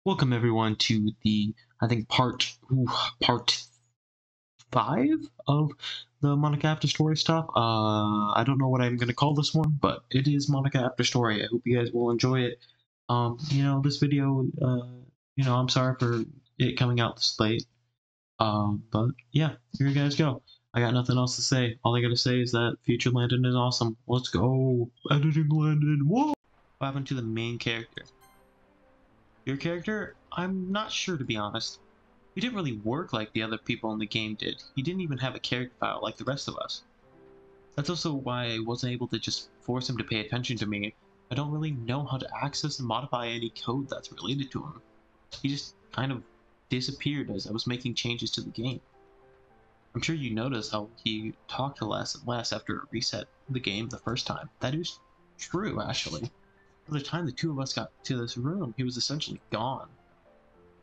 Welcome everyone to the I think part 5 of the Monica After Story stuff. I don't know what I'm gonna call this one, but it is Monica After Story. I hope you guys will enjoy it. This video, I'm sorry for it coming out this late. But yeah, here you guys go. I got nothing else to say. All I gotta say is that Future Landon is awesome. Let's go, editing Landon. Whoa! What happened to the main character? Your character? I'm not sure, to be honest. He didn't really work like the other people in the game did. He didn't even have a character file like the rest of us. That's also why I wasn't able to just force him to pay attention to me. I don't really know how to access and modify any code that's related to him. He just kind of disappeared as I was making changes to the game. I'm sure you noticed how he talked less and less after I reset the game the first time. That is true, actually. By the time the two of us got to this room, he was essentially gone.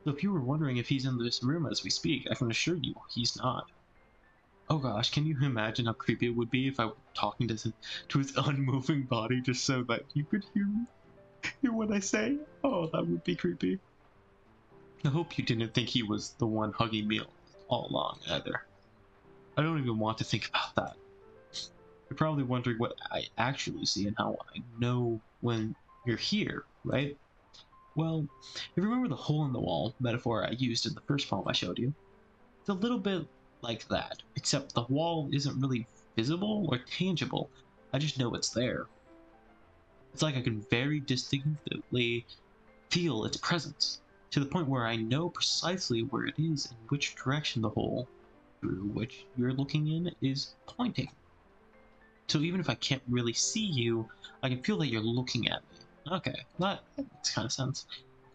So if you were wondering if he's in this room as we speak, I can assure you, he's not. Oh gosh, can you imagine how creepy it would be if I were talking to his unmoving body just so that you could hear what I say? Oh, that would be creepy. I hope you didn't think he was the one hugging me all along, either. I don't even want to think about that. You're probably wondering what I actually see and how I know when you're here, right? Well, you remember the hole in the wall metaphor I used in the first poem I showed you? It's a little bit like that, except the wall isn't really visible or tangible. I just know it's there. It's like I can very distinctly feel its presence, to the point where I know precisely where it is and which direction the hole through which you're looking in is pointing. So even if I can't really see you, I can feel that you're looking at me. Okay, that makes kind of sense.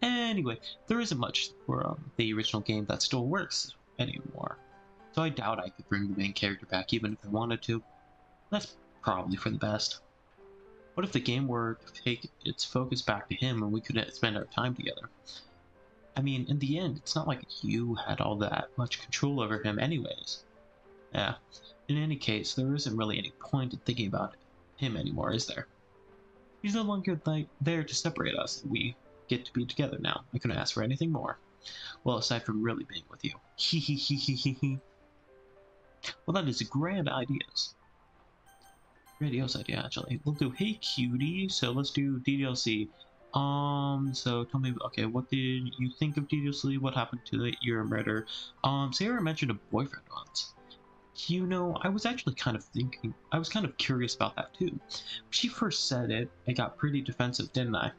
Anyway, there isn't much for the original game that still works anymore, so I doubt I could bring the main character back even if I wanted to. That's probably for the best. What if the game were to take its focus back to him and we could spend our time together? I mean, in the end, it's not like you had all that much control over him anyways. Yeah, in any case, there isn't really any point in thinking about him anymore, is there? He's no longer there to separate us. We get to be together now. I couldn't ask for anything more. Well, aside from really being with you. Hee. Well, that is grand ideas. Grandiose idea, actually. We'll do Hey Cutie, so let's do Ddlc. So tell me, okay, what did you think of Ddlc? What happened to your murder? Sayori mentioned a boyfriend once. You know, I was actually kind of curious about that too. When she first said it, I got pretty defensive, didn't I?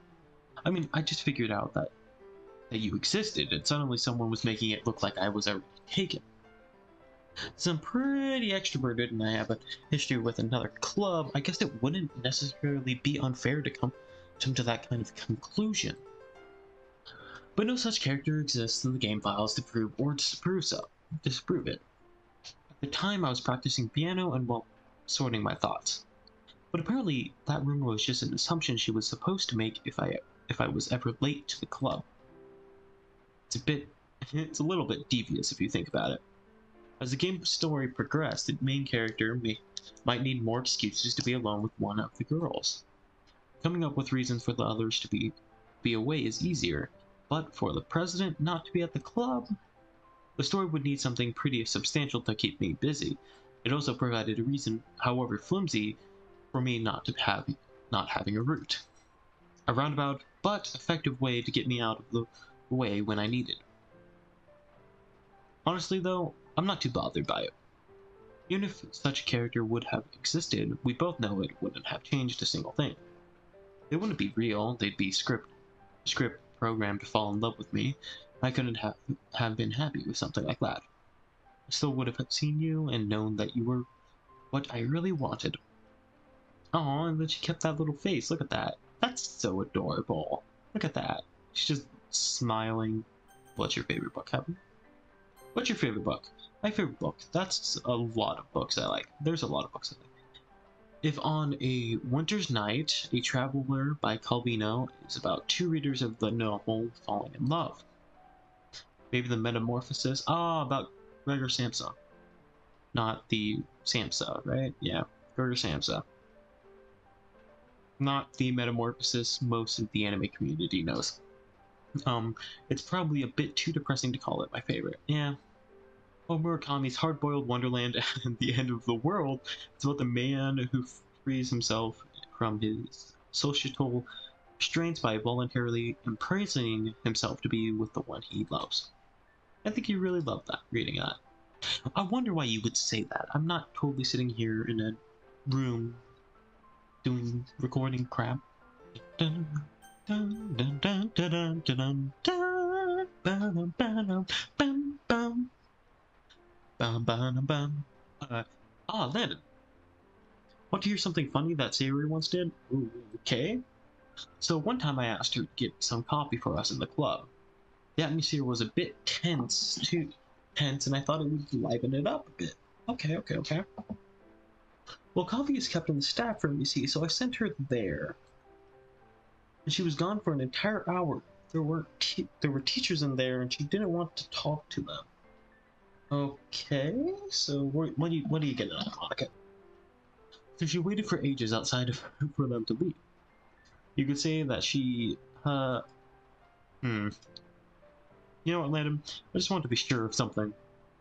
I mean, I just figured out that you existed, and suddenly someone was making it look like I was already taken. Since I'm pretty extroverted and I have a history with another club, I guess it wouldn't necessarily be unfair to come to that kind of conclusion. But no such character exists in the game files to prove or disprove it. At the time, I was practicing piano and, well, sorting my thoughts. But apparently, that rumor was just an assumption she was supposed to make if I was ever late to the club. It's a little bit devious if you think about it. As the game story progressed, the main character might need more excuses to be alone with one of the girls. Coming up with reasons for the others to be away is easier, but for the president not to be at the club, the story would need something pretty substantial to keep me busy. It also provided a reason, however flimsy, for me not having a route. A roundabout but effective way to get me out of the way when I needed. Honestly though, I'm not too bothered by it. Even if such a character would have existed, we both know it wouldn't have changed a single thing. They wouldn't be real, they'd be script programmed to fall in love with me. I couldn't have been happy with something like that. I still would have seen you and known that you were what I really wanted. Aw, and then she kept that little face, look at that. That's so adorable. Look at that. She's just smiling. What's your favorite book, Kevin? What's your favorite book? My favorite book. That's a lot of books I like. There's a lot of books I like. If on a winter's night, a traveler by Calvino is about two readers of the novel falling in love. Maybe the metamorphosis. About Gregor Samsa. Not the Samsa, right? Yeah, Gregor Samsa. Not the metamorphosis most of the anime community knows. It's probably a bit too depressing to call it my favorite. Yeah. Well, Murakami's hard-boiled wonderland and the end of the world. It's about the man who frees himself from his societal restraints by voluntarily imprisoning himself to be with the one he loves. I think you really loved that, reading that. I wonder why you would say that. I'm not totally sitting here in a room doing recording crap. Dun, dun, dun, dun, dun, dun, dun, dun, bum, bum, bum, bum, bum, bum, bum. Landon. Want to hear something funny that Sayori once did? Ooh, okay. So one time I asked her to get some coffee for us in the club. The atmosphere was a bit tense, and I thought it would liven it up a bit. Okay. Well, coffee is kept in the staff room, you see, so I sent her there. And she was gone for an entire hour. There were teachers in there, and she didn't want to talk to them. Okay, so what are you getting at, Monika? So she waited for ages outside for them to leave. You could say that she, You know what, Landon? I just want to be sure of something.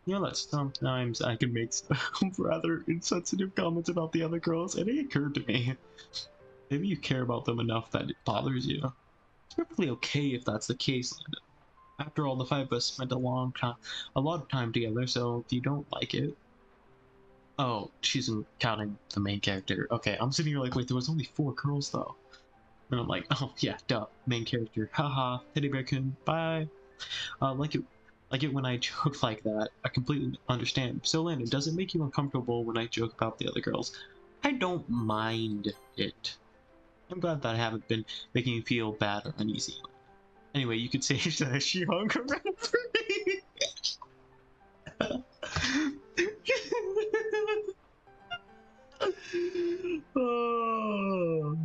You know that sometimes I can make some rather insensitive comments about the other girls, and it occurred to me. Maybe you care about them enough that it bothers you. It's perfectly okay if that's the case, Landon. After all, the five of us spent a lot of time together, so if you don't like it... Oh, she's counting the main character. Okay, I'm sitting here like, wait, there was only 4 girls, though. And I'm like, oh, yeah, duh, main character. Haha, Teddy Bear-kun, bye. Like it when I joke like that. I completely understand. So, Landon, does it make you uncomfortable when I joke about the other girls? I don't mind it. I'm glad that I haven't been making you feel bad or uneasy. Anyway, you could say that she hung around for me. Oh,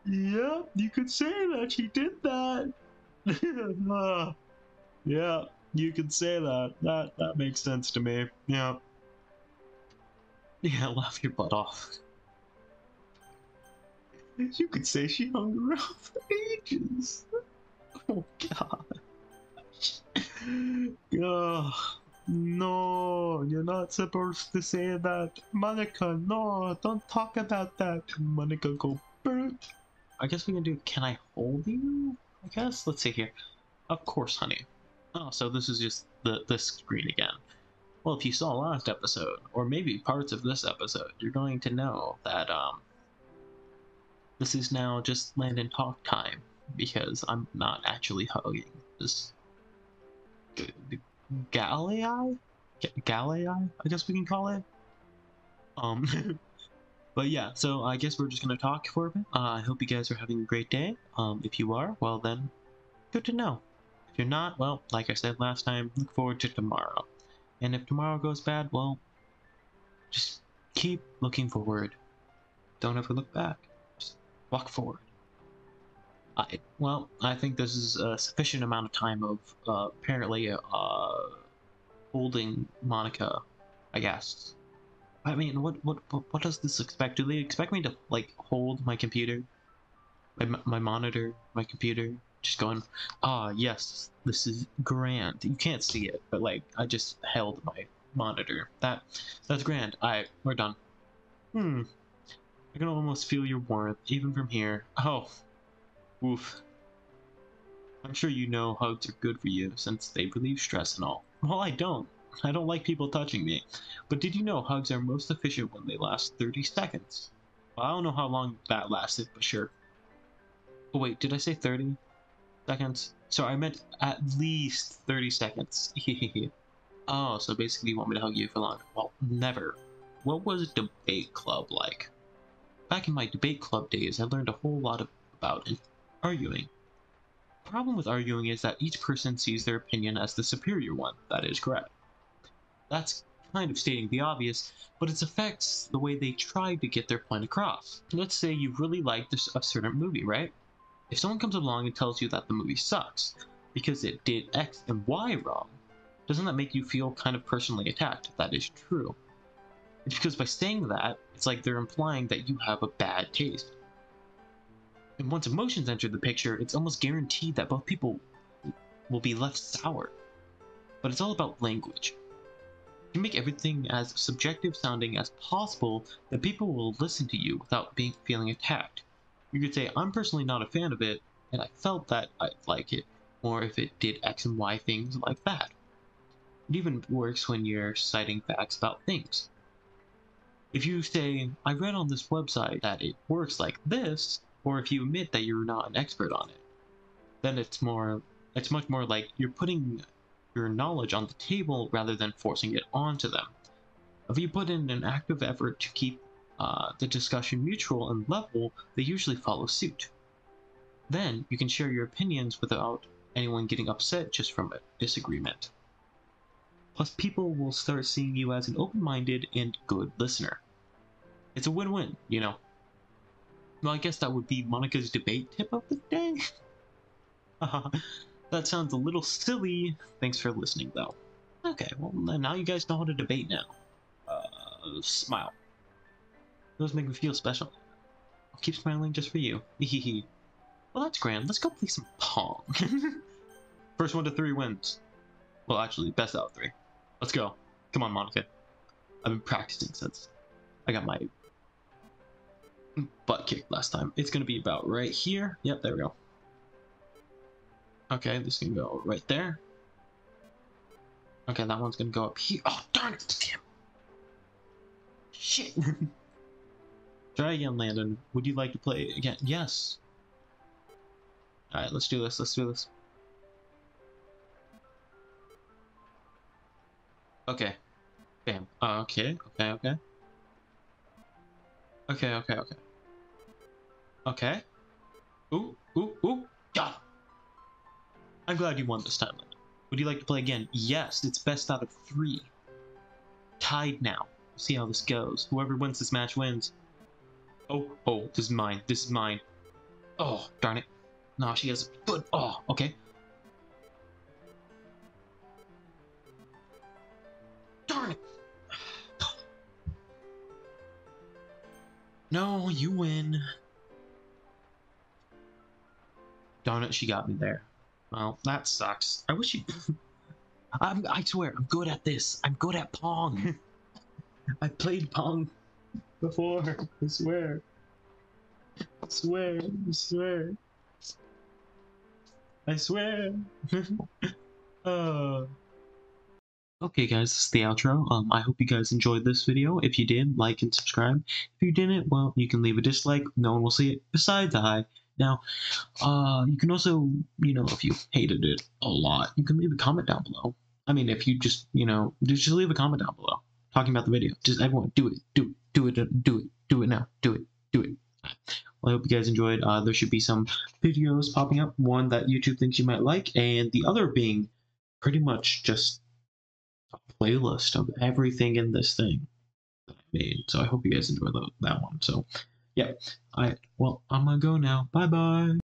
yeah, you could say that she did that. Yeah, you could say that. That makes sense to me. Yeah. Yeah, laugh your butt off. You could say she hung around for ages. Oh god. Ugh. No, you're not supposed to say that. Monika, no, don't talk about that. Monika, go burn. I guess we can do Can I Hold You? I guess? Let's see here. Of course, honey. Oh, so this is just this screen again. Well, if you saw last episode, or maybe parts of this episode, you're going to know that, this is now just Landon talk time, because I'm not actually hugging this Galei? Galei, I guess we can call it. But yeah, so I guess we're just gonna talk for a bit. I hope you guys are having a great day. If you are, well then, good to know. If you're not, well, like I said last time, look forward to tomorrow. And if tomorrow goes bad, well, just keep looking forward. Don't ever look back. Just walk forward. I think this is a sufficient amount of time of apparently holding Monika, I guess. I mean, what does this expect? Do they expect me to like hold my computer, my monitor, my computer, just going, yes, this is grand. You can't see it, but like I just held my monitor. That's grand. Alright, we're done. I can almost feel your warmth even from here. Oh, oof. I'm sure you know hugs are good for you since they relieve stress and all. Well, I don't. I don't like people touching me. But did you know hugs are most efficient when they last 30 seconds? Well, I don't know how long that lasted, but sure. Oh wait, did I say 30 seconds? Sorry, I meant at least 30 seconds. Oh, so basically you want me to hug you for long? Well, never. What was debate club like? Back in my debate club days, I learned a whole lot about arguing. The problem with arguing is that each person sees their opinion as the superior one. That is correct. That's kind of stating the obvious, but it affects the way they try to get their point across. Let's say you really like a certain movie, right? If someone comes along and tells you that the movie sucks because it did X and Y wrong, doesn't that make you feel kind of personally attacked? That is true. It's because by saying that, it's like they're implying that you have a bad taste. And once emotions enter the picture, it's almost guaranteed that both people will be left sour. But it's all about language. You make everything as subjective sounding as possible that people will listen to you without feeling attacked. You could say, I'm personally not a fan of it, and I felt that I'd like it, or if it did X and Y things like that. It even works when you're citing facts about things. If you say, I read on this website that it works like this, or if you admit that you're not an expert on it, then it's much more like you're putting your knowledge on the table rather than forcing it onto them. If you put in an active effort to keep the discussion mutual and level, they usually follow suit. Then you can share your opinions without anyone getting upset just from a disagreement. Plus, people will start seeing you as an open-minded and good listener. It's a win-win, you know. Well, I guess that would be Monika's debate tip of the day. That sounds a little silly. Thanks for listening, though. Okay, well, now you guys know how to debate now. Smile. Those make me feel special. I'll keep smiling just for you. Well, that's grand. Let's go play some Pong. First 1 to 3 wins. Well, actually, best out of 3. Let's go. Come on, Monika. I've been practicing since I got my butt kicked last time. It's gonna be about right here. Yep, there we go. Okay, this can go right there. Okay, that one's gonna go up here. Oh, darn it! Damn. Shit. Try again, Landon. Would you like to play again? Yes. Alright, let's do this. Let's do this. Okay. Bam. Okay. Okay. Okay. Ooh. Got it. I'm glad you won this time, Landon. Would you like to play again? Yes, it's best out of 3. Tied now. See how this goes. Whoever wins this match wins. Oh, this is mine. This is mine. Oh, darn it. No, she has good. Oh, okay. Darn it. No, you win. Darn it, she got me there. Well, that sucks. I wish you... I swear, I'm good at this. I'm good at Pong. I played Pong before. I swear. I swear. Okay guys, this is the outro. I hope you guys enjoyed this video. If you did, like and subscribe. If you didn't, well, you can leave a dislike. No one will see it besides I. Now, you can also, if you hated it a lot, you can leave a comment down below. I mean, if you just leave a comment down below talking about the video. Just everyone, do it now. Do it. Well, I hope you guys enjoyed. There should be some videos popping up. One that YouTube thinks you might like, and the other being pretty much just a playlist of everything in this thing that I made. So I hope you guys enjoy that one. So, yeah. I'm gonna go now. Bye bye.